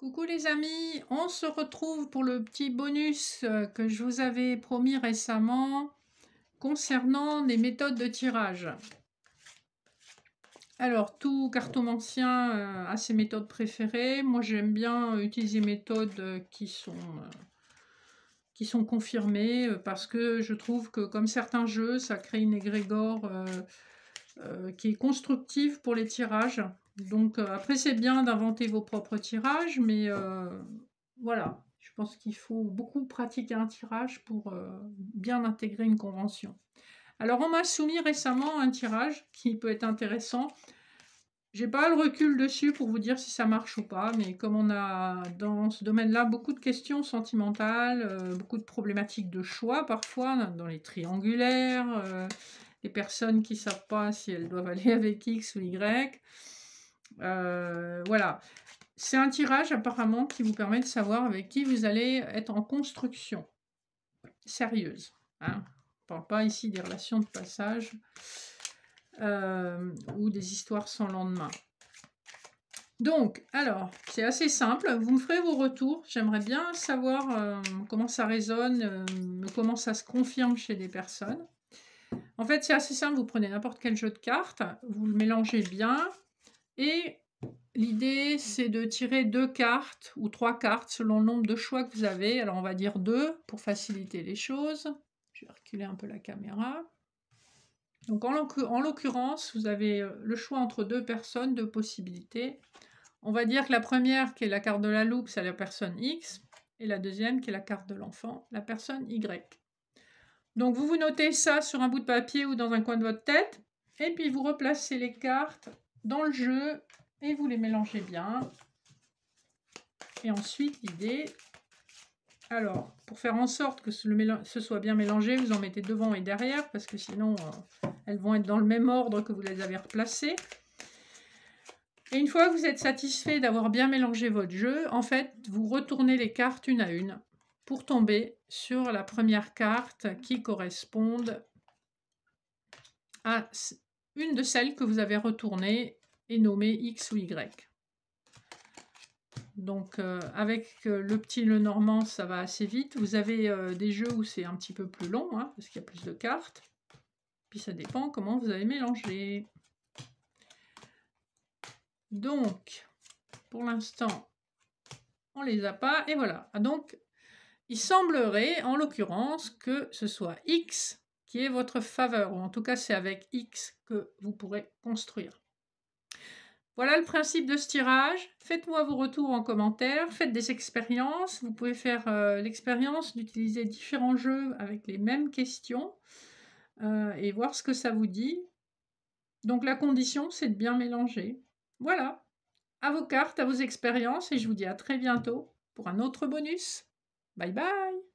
Coucou les amis, on se retrouve pour le petit bonus que je vous avais promis récemment concernant les méthodes de tirage. Alors, tout cartomancien a ses méthodes préférées. Moi, j'aime bien utiliser méthodes qui sont confirmées parce que je trouve que comme certains jeux, ça crée une égrégore qui est constructive pour les tirages. Donc après, c'est bien d'inventer vos propres tirages, mais voilà, je pense qu'il faut beaucoup pratiquer un tirage pour bien intégrer une convention. Alors, on m'a soumis récemment un tirage qui peut être intéressant. J'ai pas le recul dessus pour vous dire si ça marche ou pas, mais comme on a dans ce domaine-là beaucoup de questions sentimentales, beaucoup de problématiques de choix parfois, dans les triangulaires, les personnes qui ne savent pas si elles doivent aller avec X ou Y. Voilà. C'est un tirage apparemment qui vous permet de savoir avec qui vous allez être en construction sérieuse. Hein. On ne parle pas ici des relations de passage ou des histoires sans lendemain. Donc, alors, c'est assez simple. Vous me ferez vos retours. J'aimerais bien savoir comment ça résonne, comment ça se confirme chez des personnes. En fait, c'est assez simple. Vous prenez n'importe quel jeu de cartes, vous le mélangez bien. Et l'idée, c'est de tirer 2 cartes ou 3 cartes selon le nombre de choix que vous avez. Alors, on va dire 2 pour faciliter les choses. Je vais reculer un peu la caméra. Donc, en l'occurrence, vous avez le choix entre 2 personnes, 2 possibilités. On va dire que la première, qui est la carte de la loupe, c'est la personne X. Et la deuxième, qui est la carte de l'enfant, la personne Y. Donc, vous notez ça sur un bout de papier ou dans un coin de votre tête. Et puis, vous replacez les cartes dans le jeu et vous les mélangez bien. Et ensuite, l'idée... Alors, pour faire en sorte que ce soit bien mélangé, vous en mettez devant et derrière, parce que sinon, elles vont être dans le même ordre que vous les avez replacées. Et une fois que vous êtes satisfait d'avoir bien mélangé votre jeu, en fait, vous retournez les cartes une à une pour tomber sur la première carte qui corresponde à une de celles que vous avez retournées et nommée X ou Y. Donc avec le petit Lenormand, ça va assez vite. Vous avez des jeux où c'est un petit peu plus long, hein, parce qu'il y a plus de cartes. Puis ça dépend comment vous avez mélangé. Donc, pour l'instant, on les a pas. Et voilà. Donc, il semblerait, en l'occurrence, que ce soit X qui est votre faveur. Ou en tout cas, c'est avec X que vous pourrez construire. Voilà le principe de ce tirage. Faites-moi vos retours en commentaire, faites des expériences. Vous pouvez faire l'expérience d'utiliser différents jeux avec les mêmes questions et voir ce que ça vous dit. Donc la condition, c'est de bien mélanger. Voilà, à vos cartes, à vos expériences et je vous dis à très bientôt pour un autre bonus. Bye bye!